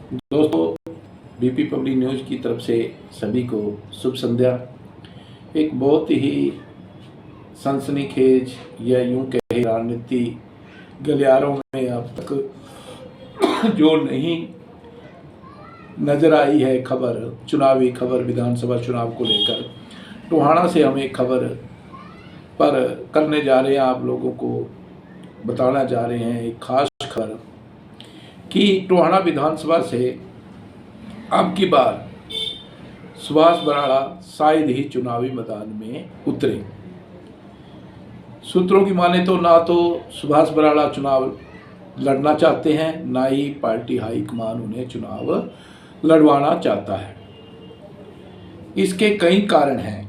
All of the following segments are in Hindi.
दोस्तों, बीपी पब्लिक न्यूज़ की तरफ से सभी को शुभ संध्या। एक बहुत ही सनसनीखेज या यूं कहे राजनीति गलियारों में अब तक जो नहीं नजर आई है खबर, चुनावी खबर, विधानसभा चुनाव को लेकर टोहाना से हम एक खबर पर करने जा रहे हैं, आप लोगों को बताना जा रहे हैं एक खास खबर कि टोहाना विधानसभा से अब की बार सुभाष बराड़ा शायद ही चुनावी मैदान में उतरे। सूत्रों की माने तो ना तो सुभाष बराड़ा चुनाव लड़ना चाहते हैं, ना ही पार्टी हाईकमान उन्हें चुनाव लड़वाना चाहता है। इसके कई कारण हैं।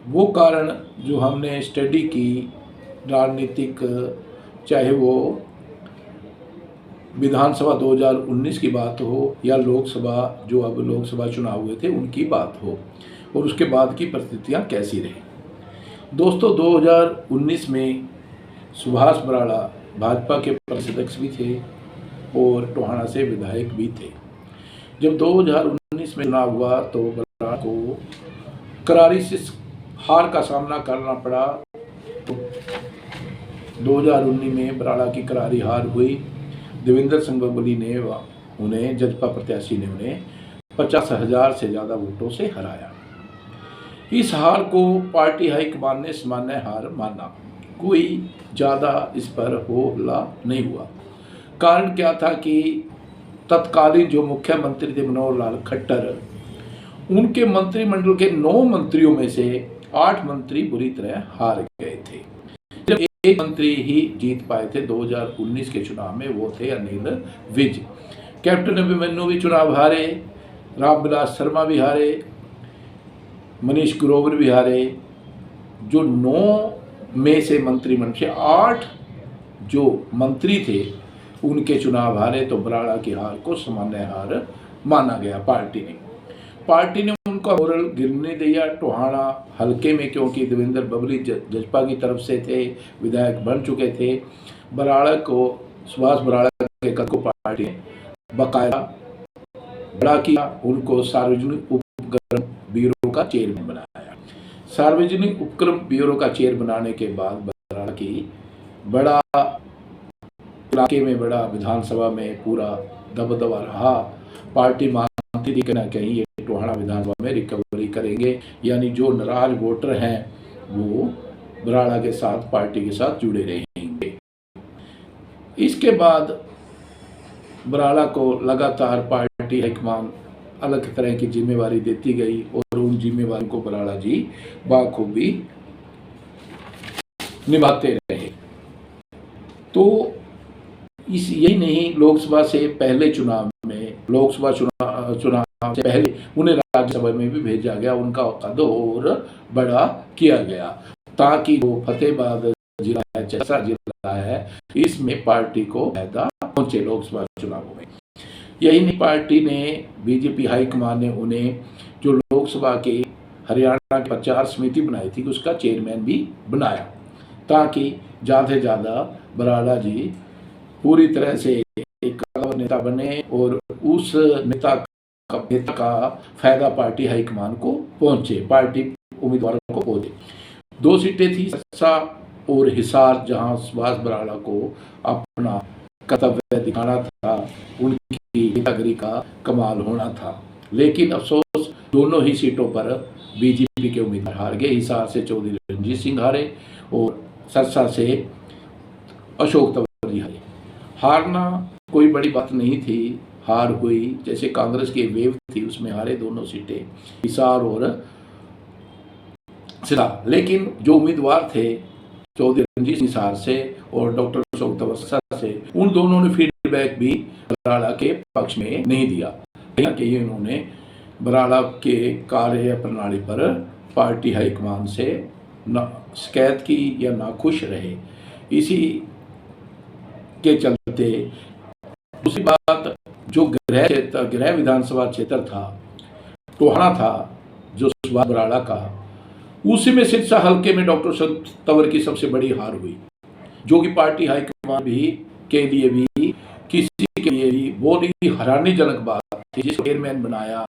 वो कारण जो हमने स्टडी की, राजनीतिक, चाहे वो विधानसभा 2019 की बात हो या लोकसभा, जो अब लोकसभा चुनाव हुए थे उनकी बात हो, और उसके बाद की परिस्थितियां कैसी रही। दोस्तों, 2019 में सुभाष बराड़ा भाजपा के प्रदेश अध्यक्ष भी थे और टोहाना से विधायक भी थे। जब 2019 में चुनाव हुआ तो बराड़ा को करारी से हार का सामना करना पड़ा। तो 2019 में बराड़ा की करारी हार हुई। देवेंद्र सिंह बबली ने उन्हें, जजपा प्रत्याशी ने उन्हें 50,000 से ज़्यादा वोटों से हराया। इस हार को पार्टी हाईकमान ने सामान्य हार माना, कोई ज़्यादा इस पर होहल्ला नहीं हुआ। कारण क्या था कि तत्कालीन जो मुख्यमंत्री थे मनोहर लाल खट्टर, उनके मंत्रिमंडल के 9 मंत्रियों में से 8 मंत्री बुरी तरह हार गए थे। जब एक मंत्री ही जीत पाए थे 2019 के चुनाव में, वो थे अनिल विज। कैप्टन अभिमन्यु भी चुनाव हारे, रामविलास शर्मा भी हारे, मनीष ग्रोवर भी हारे। जो 9 में से मंत्रिमंडल से 8 जो मंत्री थे उनके चुनाव हारे, तो बराड़ा की हार को सामान्य हार माना गया। पार्टी ने उनका मोरल गिरने दिया टोहाना हल्के में, क्योंकि देवेंद्र बबली जजपा की तरफ से थे, विधायक बन चुके थे। बराड़ा को, सुभाष बराड़ा के कद को पार्टी ने बकायदा बड़ा किया। उनको सार्वजनिक उपक्रम ब्यूरो का चेयरमैन बनाया। सार्वजनिक उपक्रम ब्यूरो का चेयर बनाने के बाद बराड़ा की बड़ा इलाके में, बड़ा विधानसभा में पूरा दबदबा रहा। पार्टी मानती थी कि ना कहीं ये टोहाना विधानसभा में रिकवरी करेंगे, यानी जो नाराज वोटर हैं वो बराड़ा के साथ, पार्टी के साथ जुड़े रहेंगे। इसके बाद बराड़ा को लगातार पार्टी हाईकमान अलग तरह की जिम्मेवारी देती गई और उन जिम्मेवारी को बराड़ा जी बाखूबी निभाते रहे। तो यही नहीं, लोकसभा से पहले चुनाव में, लोकसभा चुनाव से पहले उन्हें राज्यसभा में भी भेजा गया, उनका कद और बड़ा किया गया, ताकि वो फतेहाबाद जिला है, जैसा जिला है, इसमें पार्टी को फायदा पहुंचे लोकसभा चुनावों में। यही नहीं, पार्टी ने, बीजेपी हाईकमान ने उन्हें जो लोकसभा के हरियाणा की प्रचार समिति बनाई थी उसका चेयरमैन भी बनाया, ताकि ज़्यादा से ज़्यादा बराड़ा जी पूरी तरह से एक नेता बने और उस नेता का फायदा पार्टी हाईकमान को पहुंचे, पार्टी उम्मीदवारों को पहुंचे। 2 सीटें थी, सरसा और हिसार, जहां सुभाष बराड़ा को अपना कर्तव्य दिखाना था, उनकी नेतागिरी का कमाल होना था। लेकिन अफसोस, दोनों ही सीटों पर बीजेपी के उम्मीदवार हार गए। हिसार से चौधरी रणजीत सिंह हारे और सरसा से अशोक तंवर जी हारे। हारना कोई बड़ी बात नहीं थी, हार हुई, जैसे कांग्रेस की वेव थी उसमें हारे दोनों सीटें, हिसार और सिरा। लेकिन जो उम्मीदवार थे चौधरी रणजीत सिंह हिसार से और डॉक्टर अशोक तंवर सरसा से, उन दोनों ने फीडबैक भी बराड़ा के पक्ष में नहीं दिया। कहीं उन्होंने बराड़ा के कार्य प्रणाली पर पार्टी हाईकमान से शिकायत की या नाखुश रहे। इसी के चलते दूसरी बात, जो गृह विधानसभा क्षेत्र था, टोहाना था, जो सुभाष बराड़ा का, उसी में सिरसा हल्के में डॉक्टर अशोक तंवर की सबसे बड़ी हार हुई, जो कि पार्टी हाईकमान भी के लिए भी, किसी के लिए भी बहुत ही हैरानीजनक बात जिसको चेयरमैन बनाया,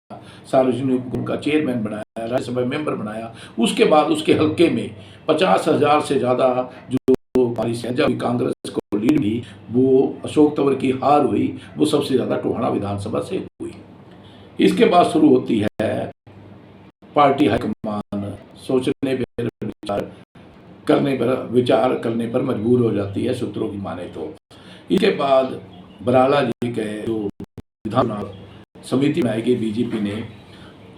सार्वजनिक उपक्रम का चेयरमैन बनाया, राज्यसभा मेंबर बनाया, उसके बाद उसके हल्के में 50,000 से ज़्यादा जो हमारी सहजा हुई कांग्रेस को लीड भी, वो अशोक तंवर की हार हुई, वो सबसे ज़्यादा टोहाना विधानसभा से हुई। इसके बाद शुरू होती है पार्टी हाईकमान सोचने पर विचार करने पर मजबूर हो जाती है, सूत्रों की माने तो। इसके बाद बराला जी के जो विधान समिति बनाई गई बीजेपी ने,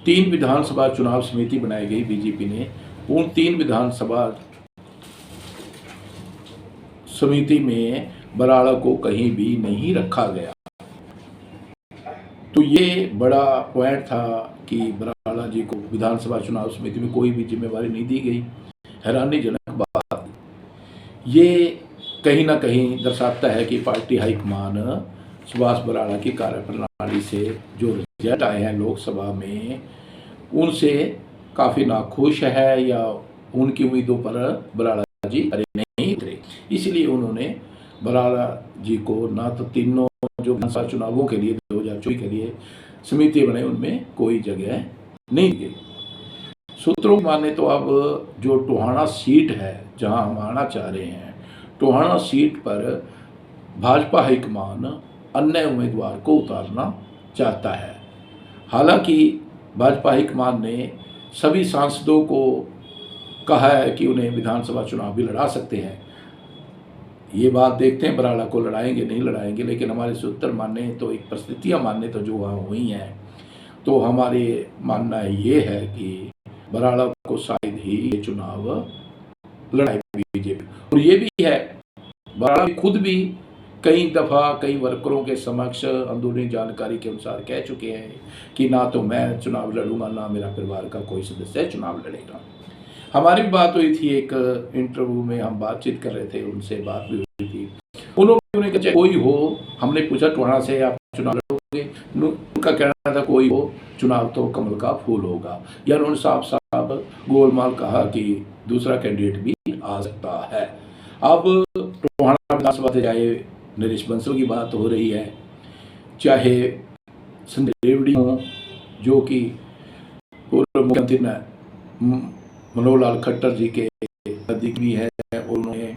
3 विधानसभा चुनाव समिति बनाई गई बीजेपी ने, उन 3 विधानसभा समिति में बराला को कहीं भी नहीं रखा गया। तो ये बड़ा पॉइंट था कि बराला जी को विधानसभा चुनाव समिति में कोई भी जिम्मेवारी नहीं दी गई। हैरानीजनक बात ये कहीं ना कहीं दर्शाता है कि पार्टी हाईकमान सुभाष बराला की कार्यप्रणाली से जो रिजल्ट आए हैं लोकसभा में, उनसे काफ़ी नाखुश है या उनकी उम्मीदों पर बराला जी खरे नहीं उतरे। इसलिए उन्होंने बराला जी को ना तो तीनों जो विधानसभा चुनावों के लिए 2024 के लिए समिति बने उनमें कोई जगह नहीं दी। सूत्रों माने तो अब जो टोहाना सीट है जहां हम आना चाह रहे हैं, टोहाना सीट पर भाजपा हाईकमान अन्य उम्मीदवार को उतारना चाहता है। हालांकि भाजपा हाईकमान ने सभी सांसदों को कहा है कि उन्हें विधानसभा चुनाव भी लड़ा सकते हैं। ये बात देखते हैं बराला को लड़ाएंगे नहीं लड़ाएंगे, लेकिन हमारे सूत्र माने तो एक परिस्थितियाँ मानने तो जो वहाँ हुई हैं, तो हमारे मानना ये है कि बराला को शायद ही ये चुनाव लड़ाई बीजेपी। और ये भी है, बराला खुद भी कई दफ़ा कई वर्करों के समक्ष अंदरूनी जानकारी के अनुसार कह चुके हैं कि ना तो मैं चुनाव लड़ूंगा, ना मेरा परिवार का कोई सदस्य चुनाव लड़ेगा। हमारी बात हुई थी, एक इंटरव्यू में हम बातचीत कर रहे थे, उनसे बात भी हुई थी। उन्होंने कहा कोई हो, हमने पूछा टोहाना से आप चुनाव लड़ोगे, उनका कहना था कोई हो चुनाव तो कमल का फूल होगा। या उन्होंने साफ साफ गोलमाल कहा कि दूसरा कैंडिडेट भी आ सकता है। अब टोहाना विधानसभा से चाहे नरेश बंसल की बात हो रही है, चाहे संजय रेवड़ी हो जो कि पूर्व मुख्यमंत्री मनोहर लाल खट्टर जी के नजदीक भी है, और उन्होंने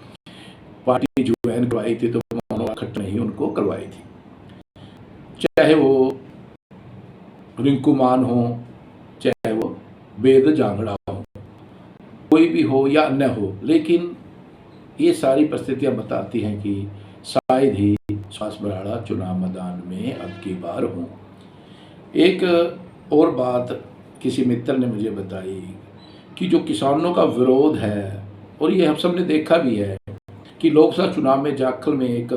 पार्टी ज्वाइन करवाई थी तो मनोहर लाल खट्टर ने ही उनको करवाई थी। चाहे वो रिंकू मान हो, चाहे वो वेद जांगड़ा हो, कोई भी हो या अन्य हो, लेकिन ये सारी परिस्थितियां बताती हैं कि शायद ही सुभाष बराला चुनाव मैदान में अब की बार हों। एक और बात किसी मित्र ने मुझे बताई कि जो किसानों का विरोध है, और ये हम सब ने देखा भी है कि लोकसभा चुनाव में जाखल में एक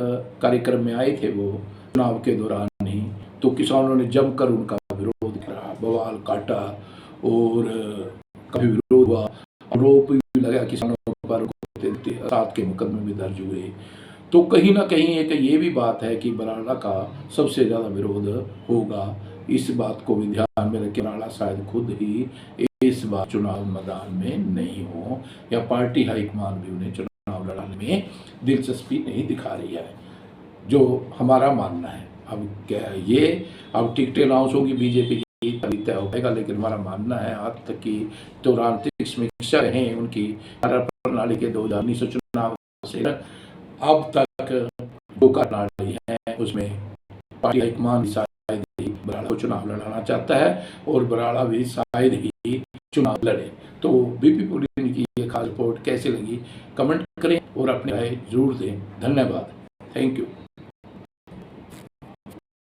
कार्यक्रम में आए थे वो चुनाव के दौरान ही, तो किसानों ने जमकर उनका विरोध करा, बवाल काटा और काफी विरोध हुआ, आरोप भी लगा किसानों पर, 7 के मुकदमे भी दर्ज हुए। तो कहीं ना कहीं एक ये भी बात है कि बराला का सबसे ज़्यादा विरोध होगा। इस बात को भी ध्यान में रखें, बराला शायद खुद ही इस बार चुनाव मैदान में नहीं हो, या पार्टी हाईकमान भी उन्हें चुनाव लड़ाने में दिलचस्पी नहीं दिखा रही है, जो हमारा मानना है। अब क्या ये अब टिकटें अनाउंस होगी बीजेपी की तभी तय हो पाएगा, लेकिन हमारा मानना है आज तक की तो राजनीतिक समीक्षा रहे उनकी कार्यप्रणाली के 2019 चुनाव से अब तक जो कार्यप्रणाली है उसमें पार्टी हाईकमान शायद ही बराला को चुनाव लड़ाना चाहता है, और बराला भी शायद ही चुनाव लड़े। तो बीपी पुलिन की ये खास रिपोर्ट कैसे लगी कमेंट करें और अपनी राय जरूर दें। धन्यवाद, थैंक यू।